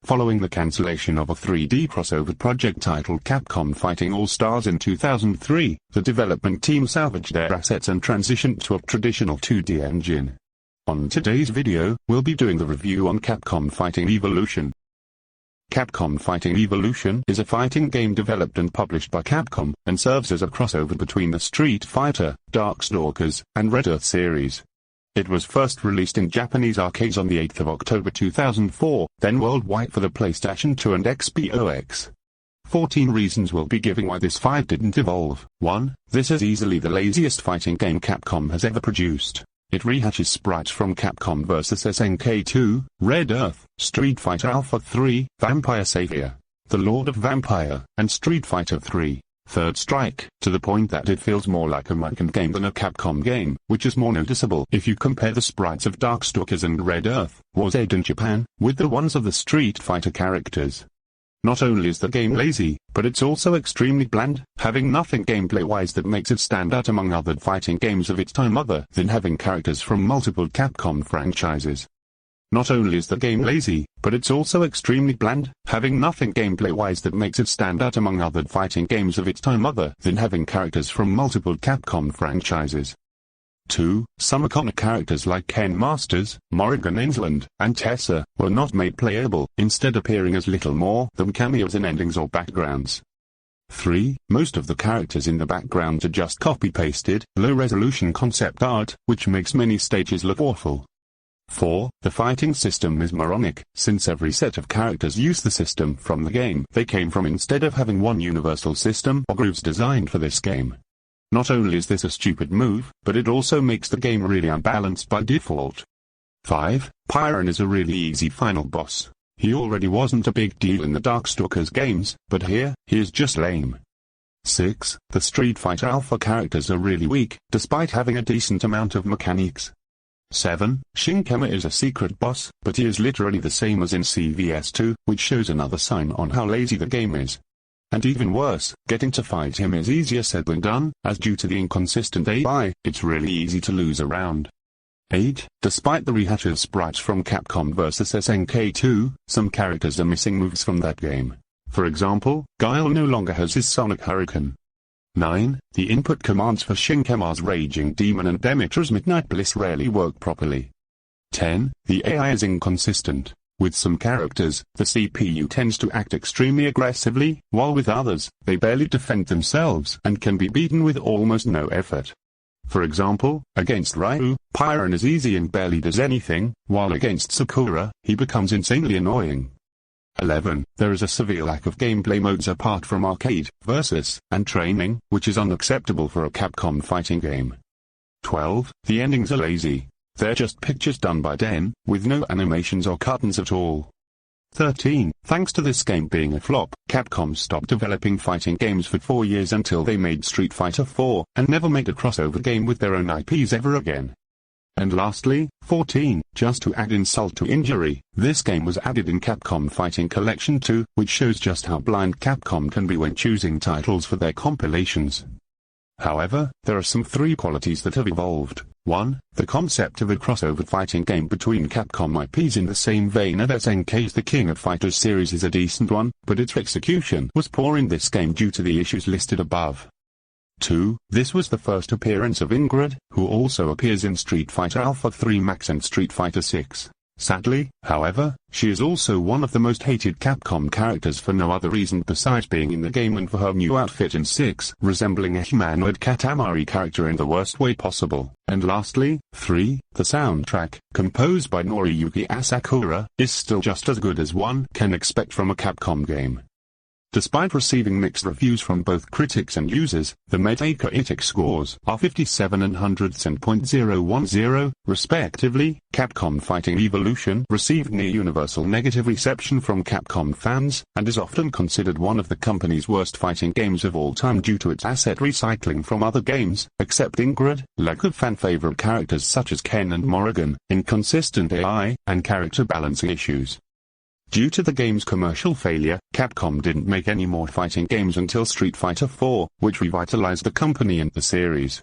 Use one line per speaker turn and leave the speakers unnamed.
following the cancellation of a 3D crossover project titled Capcom Fighting All-Stars in 2003, the development team salvaged their assets and transitioned to a traditional 2D engine. On today's video, we'll be doing the review on Capcom Fighting Evolution. Capcom Fighting Evolution is a fighting game developed and published by Capcom, and serves as a crossover between the Street Fighter, Darkstalkers, and Red Earth series. It was first released in Japanese arcades on the 8th of October 2004, then worldwide for the PlayStation 2 and Xbox. 14 reasons we'll be giving why this fight didn't evolve. 1. This is easily the laziest fighting game Capcom has ever produced. It rehashes sprites from Capcom vs SNK 2, Red Earth, Street Fighter Alpha 3, Vampire Savior, The Lord of Vampire, and Street Fighter 3, Third Strike, to the point that it feels more like a Mugen game than a Capcom game, which is more noticeable if you compare the sprites of Darkstalkers and Red Earth, was made in Japan, with the ones of the Street Fighter characters. Not only is the game lazy, but it's also extremely bland, having nothing gameplay-wise that makes it stand out among other fighting games of its time other than having characters from multiple Capcom franchises. Not only is the game lazy, but it's also extremely bland, having nothing gameplay-wise that makes it stand out among other fighting games of its time other than having characters from multiple Capcom franchises. 2. Some iconic characters like Ken Masters, Morrigan Island, and Tessa were not made playable, instead appearing as little more than cameos in endings or backgrounds. 3. Most of the characters in the background are just copy-pasted, low-resolution concept art, which makes many stages look awful. 4. The fighting system is moronic, since every set of characters use the system from the game they came from instead of having one universal system or grooves designed for this game. Not only is this a stupid move, but it also makes the game really unbalanced by default. 5. Pyron is a really easy final boss. He already wasn't a big deal in the Darkstalkers games, but here, he is just lame. 6. The Street Fighter Alpha characters are really weak, despite having a decent amount of mechanics. 7. Shinkema is a secret boss, but he is literally the same as in CVS2, which shows another sign on how lazy the game is. And even worse, getting to fight him is easier said than done, as due to the inconsistent AI, it's really easy to lose a round. 8. Despite the rehash of sprites from Capcom vs SNK 2, some characters are missing moves from that game. For example, Guile no longer has his Sonic Hurricane. 9. The input commands for Shinkema's Raging Demon and Demetra's Midnight Bliss rarely work properly. 10. The AI is inconsistent. With some characters, the CPU tends to act extremely aggressively, while with others, they barely defend themselves and can be beaten with almost no effort. For example, against Ryu, Pyron is easy and barely does anything, while against Sakura, he becomes insanely annoying. 11. There is a severe lack of gameplay modes apart from arcade, versus, and training, which is unacceptable for a Capcom fighting game. 12. The endings are lazy. They're just pictures done by Den, with no animations or cutscenes at all. 13. Thanks to this game being a flop, Capcom stopped developing fighting games for 4 years until they made Street Fighter 4, and never made a crossover game with their own IPs ever again. And lastly, 14, just to add insult to injury, this game was added in Capcom Fighting Collection 2, which shows just how blind Capcom can be when choosing titles for their compilations. However, there are some 3 qualities that have evolved. 1. The concept of a crossover fighting game between Capcom IPs in the same vein of SNK's The King of Fighters series is a decent one, but its execution was poor in this game due to the issues listed above. 2. This was the first appearance of Ingrid, who also appears in Street Fighter Alpha 3 Max and Street Fighter 6. Sadly, however, she is also one of the most hated Capcom characters for no other reason besides being in the game and for her new outfit in 6, resembling a humanoid Katamari character in the worst way possible. And lastly, 3, the soundtrack, composed by Noriyuki Asakura, is still just as good as one can expect from a Capcom game. Despite receiving mixed reviews from both critics and users, the Metacritic scores are 57 and 100ths and .010, respectively. Capcom Fighting Evolution received near universal negative reception from Capcom fans, and is often considered one of the company's worst fighting games of all time due to its asset recycling from other games, except Ingrid, lack of fan-favorite characters such as Ken and Morrigan, inconsistent AI, and character balancing issues. Due to the game's commercial failure, Capcom didn't make any more fighting games until Street Fighter 4, which revitalized the company and the series.